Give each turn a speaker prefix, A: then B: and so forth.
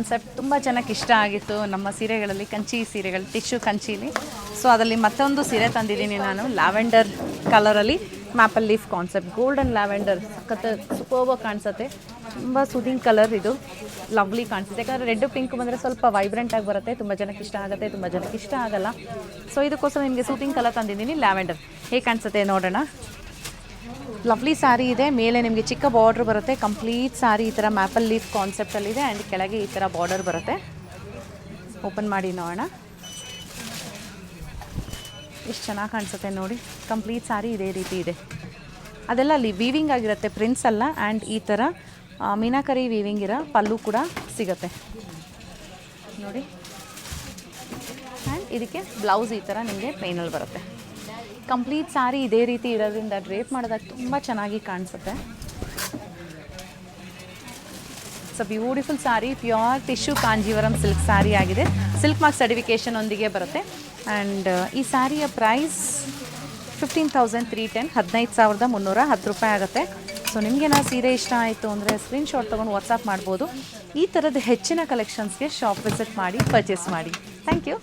A: Concept ತುಂಬ ಜನಕ್ಕೆ ಇಷ್ಟ ಆಗಿತ್ತು. ನಮ್ಮ ಸೀರೆಗಳಲ್ಲಿ ಕಂಚಿ ಸೀರೆಗಳು, ಟಿಶ್ಯೂ ಕಂಚೀಲಿ. ಸೊ ಅದರಲ್ಲಿ ಮತ್ತೊಂದು ಸೀರೆ ತಂದಿದ್ದೀನಿ ನಾನು, ಲ್ಯಾವೆಂಡರ್ ಕಲರಲ್ಲಿ maple leaf concept. Golden lavender ಸಖತ್ ಸೂಪರ್ಬಾಗಿ ಕಾಣಿಸುತ್ತೆ. ತುಂಬ ಸೂದಿಂಗ್ ಕಲರ್ ಇದು, ಲವ್ಲಿ ಕಾಣಿಸುತ್ತೆ. ಯಾಕಂದರೆ ರೆಡ್ ಪಿಂಕ್ ಬಂದರೆ ಸ್ವಲ್ಪ ವೈಬ್ರೆಂಟಾಗಿ ಬರುತ್ತೆ, ತುಂಬ ಜನಕ್ಕೆ ಇಷ್ಟ ಆಗುತ್ತೆ, ತುಂಬ ಜನಕ್ಕೆ ಇಷ್ಟ ಆಗಲ್ಲ. ಸೊ ಇದಕ್ಕೋಸ್ಕರ ನಿಮಗೆ ಸೂದಿಂಗ್ ಕಲರ್ ತಂದಿದ್ದೀನಿ, ಲ್ಯಾವೆಂಡರ್. ಹೇಗೆ ಕಾಣಿಸುತ್ತೆ ನೋಡೋಣ. ಲವ್ಲಿ ಸ್ಯಾರಿ ಇದೆ, ಮೇಲೆ ನಿಮಗೆ ಚಿಕ್ಕ ಬಾರ್ಡ್ರ್ ಬರುತ್ತೆ. ಕಂಪ್ಲೀಟ್ ಸ್ಯಾರಿ ಈ ಥರ ಮ್ಯಾಪಲ್ ಲೀಫ್ ಕಾನ್ಸೆಪ್ಟಲ್ಲಿದೆ ಆ್ಯಂಡ್ ಕೆಳಗೆ ಈ ಥರ ಬಾರ್ಡರ್ ಬರುತ್ತೆ. ಓಪನ್ ಮಾಡಿ ನೋಡೋಣ, ಎಷ್ಟು ಚೆನ್ನಾಗಿ ಕಾಣಿಸುತ್ತೆ ನೋಡಿ. ಕಂಪ್ಲೀಟ್ ಸ್ಯಾರಿ ಇದೇ ರೀತಿ ಇದೆ. ಅದೆಲ್ಲ ಅಲ್ಲಿ ವೀವಿಂಗ್ ಆಗಿರುತ್ತೆ, ಪ್ರಿಂಟ್ಸ್ ಅಲ್ಲ. ಆ್ಯಂಡ್ ಈ ಥರ ಮೀನಾಕರಿ ವೀವಿಂಗ್ ಇರೋ ಪಲ್ಲು ಕೂಡ ಸಿಗುತ್ತೆ ನೋಡಿ. ಆ್ಯಂಡ್ ಇದಕ್ಕೆ ಬ್ಲೌಸ್ ಈ ಥರ ನಿಮಗೆ ಪ್ಲೇನಲ್ಲಿ ಬರುತ್ತೆ. ಕಂಪ್ಲೀಟ್ ಸ್ಯಾರಿ ಇದೇ ರೀತಿ ಇರೋದ್ರಿಂದ ಡ್ರೇಪ್ ಮಾಡೋದಕ್ಕೆ ತುಂಬ ಚೆನ್ನಾಗಿ ಕಾಣಿಸುತ್ತೆ. So beautiful sari, pure tissue Kanjeevaram silk sari ಆಗಿದೆ. ಸಿಲ್ಕ್ ಮಾರ್ಕ್ ಸರ್ಟಿಫಿಕೇಷನ್ ಒಂದಿಗೆ ಬರುತ್ತೆ. ಆ್ಯಂಡ್ ಈ ಸ್ಯಾರಿಯ ಪ್ರೈಸ್ 15,310, 15,310 ರೂಪಾಯಿ ಆಗುತ್ತೆ. ಸೊ ನಿಮಗೆ ಸೀರೆ ಇಷ್ಟ ಆಯಿತು ಅಂದರೆ ಸ್ಕ್ರೀನ್ಶಾಟ್ ತೊಗೊಂಡು ವಾಟ್ಸಪ್ ಮಾಡ್ಬೋದು. ಈ ಥರದ ಹೆಚ್ಚಿನ ಕಲೆಕ್ಷನ್ಸ್ಗೆ ಶಾಪ್ ವಿಸಿಟ್ ಮಾಡಿ ಪರ್ಚೇಸ್ ಮಾಡಿ. Thank you.